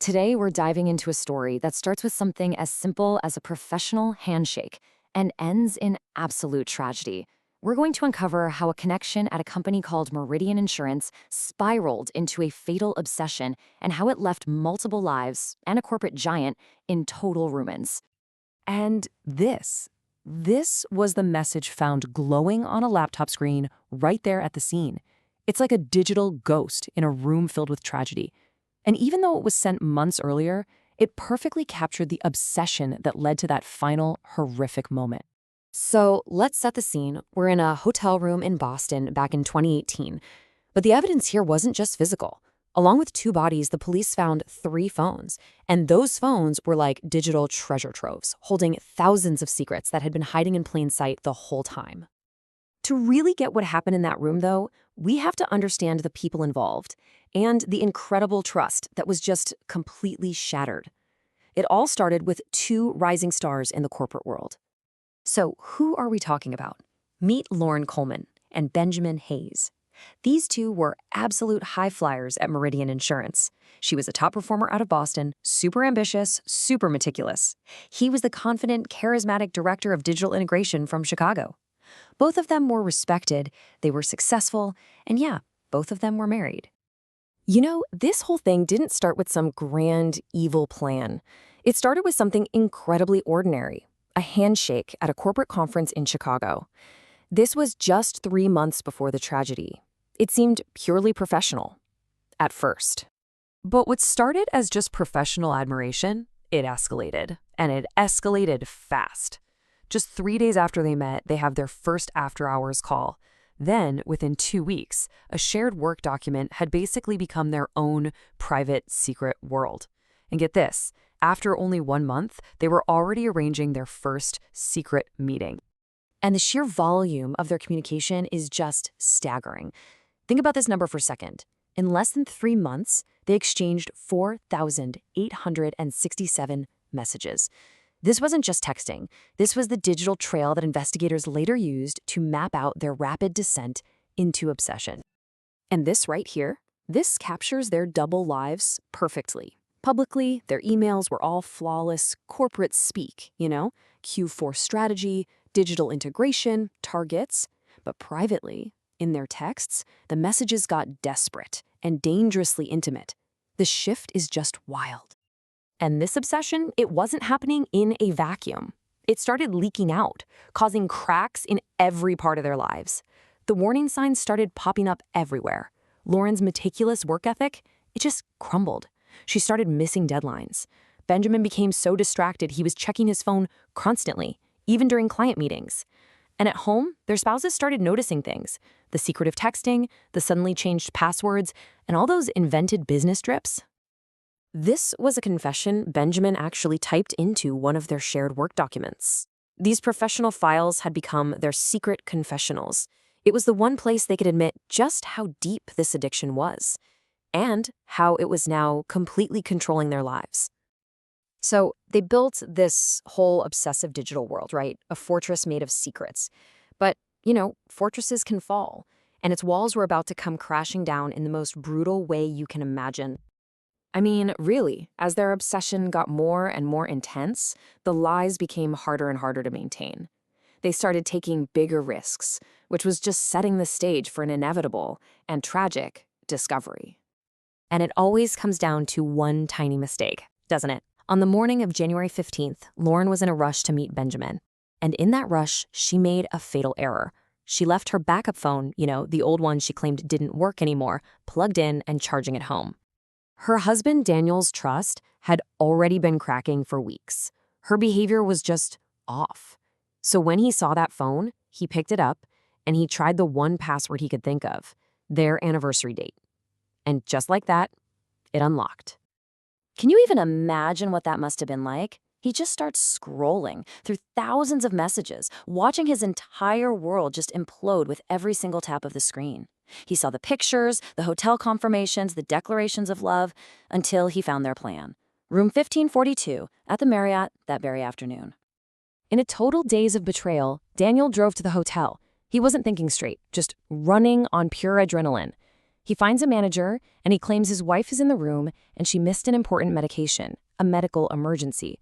Today, we're diving into a story that starts with something as simple as a professional handshake and ends in absolute tragedy. We're going to uncover how a connection at a company called Meridian Insurance spiraled into a fatal obsession and how it left multiple lives and a corporate giant in total ruins. And this was the message found glowing on a laptop screen right there at the scene. It's like a digital ghost in a room filled with tragedy. And even though it was sent months earlier, it perfectly captured the obsession that led to that final horrific moment. So let's set the scene. We're in a hotel room in Boston back in 2018. But the evidence here wasn't just physical. Along with two bodies, the police found three phones. And those phones were like digital treasure troves, holding thousands of secrets that had been hiding in plain sight the whole time. To really get what happened in that room, though, we have to understand the people involved and the incredible trust that was just completely shattered. It all started with two rising stars in the corporate world. So who are we talking about? Meet Lauren Coleman and Benjamin Hayes. These two were absolute high flyers at Meridian Insurance. She was a top performer out of Boston, super ambitious, super meticulous. He was the confident, charismatic director of digital integration from Chicago. Both of them were respected, they were successful, and yeah, both of them were married. You know, this whole thing didn't start with some grand, evil plan. It started with something incredibly ordinary. A handshake at a corporate conference in Chicago. This was just 3 months before the tragedy. It seemed purely professional, at first. But what started as just professional admiration, it escalated. And it escalated fast. Just 3 days after they met, they have their first after-hours call. Then, within 2 weeks, a shared work document had basically become their own private, secret world. And get this, after only 1 month, they were already arranging their first secret meeting. And the sheer volume of their communication is just staggering. Think about this number for a second. In less than 3 months, they exchanged 4,867 messages. This wasn't just texting. This was the digital trail that investigators later used to map out their rapid descent into obsession. And this right here, this captures their double lives perfectly. Publicly, their emails were all flawless corporate speak, Q4 strategy, digital integration, targets. But privately, in their texts, the messages got desperate and dangerously intimate. The shift is just wild. And this obsession, it wasn't happening in a vacuum. It started leaking out, causing cracks in every part of their lives. The warning signs started popping up everywhere. Lauren's meticulous work ethic, it just crumbled. She started missing deadlines. Benjamin became so distracted he was checking his phone constantly, even during client meetings. And at home, their spouses started noticing things. The secretive texting, the suddenly changed passwords, and all those invented business drips. This was a confession Benjamin actually typed into one of their shared work documents. These professional files had become their secret confessionals. It was the one place they could admit just how deep this addiction was, and how it was now completely controlling their lives. So they built this whole obsessive digital world, right? A fortress made of secrets. But, fortresses can fall, and its walls were about to come crashing down in the most brutal way you can imagine. I mean, really, as their obsession got more and more intense, the lies became harder and harder to maintain. They started taking bigger risks, which was just setting the stage for an inevitable and tragic discovery. And it always comes down to one tiny mistake, doesn't it? On the morning of January 15th, Lauren was in a rush to meet Benjamin. And in that rush, she made a fatal error. She left her backup phone, the old one she claimed didn't work anymore, plugged in and charging at home. Her husband Daniel's trust had already been cracking for weeks. Her behavior was just off. So when he saw that phone, he picked it up and he tried the one password he could think of, their anniversary date. And just like that, it unlocked. Can you even imagine what that must have been like? He just starts scrolling through thousands of messages, watching his entire world just implode with every single tap of the screen. He saw the pictures, the hotel confirmations, the declarations of love, until he found their plan. Room 1542 at the Marriott that very afternoon. In a total daze of betrayal, Daniel drove to the hotel. He wasn't thinking straight, just running on pure adrenaline. He finds a manager, and he claims his wife is in the room and she missed an important medication, a medical emergency.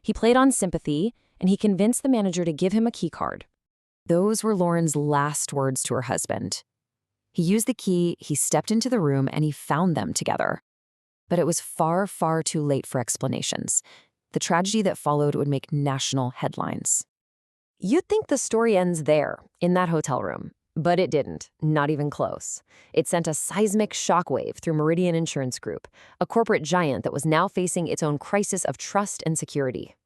He played on sympathy, and he convinced the manager to give him a key card. Those were Lauren's last words to her husband. He used the key, he stepped into the room, and he found them together. But it was far, far too late for explanations. The tragedy that followed would make national headlines. You'd think the story ends there, in that hotel room. But it didn't, not even close. It sent a seismic shockwave through Meridian Insurance Group, a corporate giant that was now facing its own crisis of trust and security.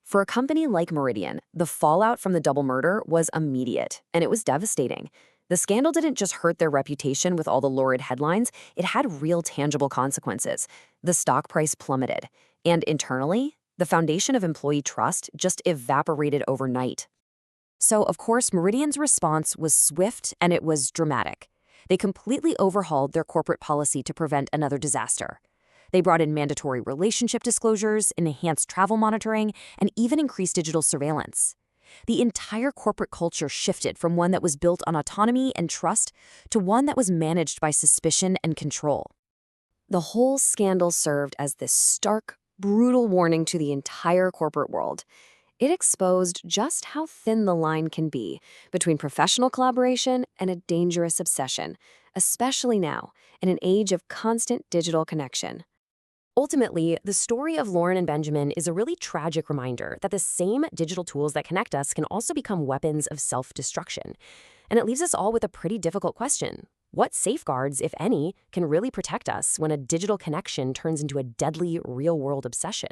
For a company like Meridian, the fallout from the double murder was immediate, and it was devastating. The scandal didn't just hurt their reputation with all the lurid headlines, it had real tangible consequences. The stock price plummeted, and internally, the foundation of employee trust just evaporated overnight. So, of course, Meridian's response was swift and it was dramatic. They completely overhauled their corporate policy to prevent another disaster. They brought in mandatory relationship disclosures, enhanced travel monitoring, and even increased digital surveillance. The entire corporate culture shifted from one that was built on autonomy and trust to one that was managed by suspicion and control. The whole scandal served as this stark, brutal warning to the entire corporate world. It exposed just how thin the line can be between professional collaboration and a dangerous obsession, especially now, in an age of constant digital connection. Ultimately, the story of Lauren and Benjamin is a really tragic reminder that the same digital tools that connect us can also become weapons of self-destruction. And it leaves us all with a pretty difficult question. What safeguards, if any, can really protect us when a digital connection turns into a deadly real-world obsession?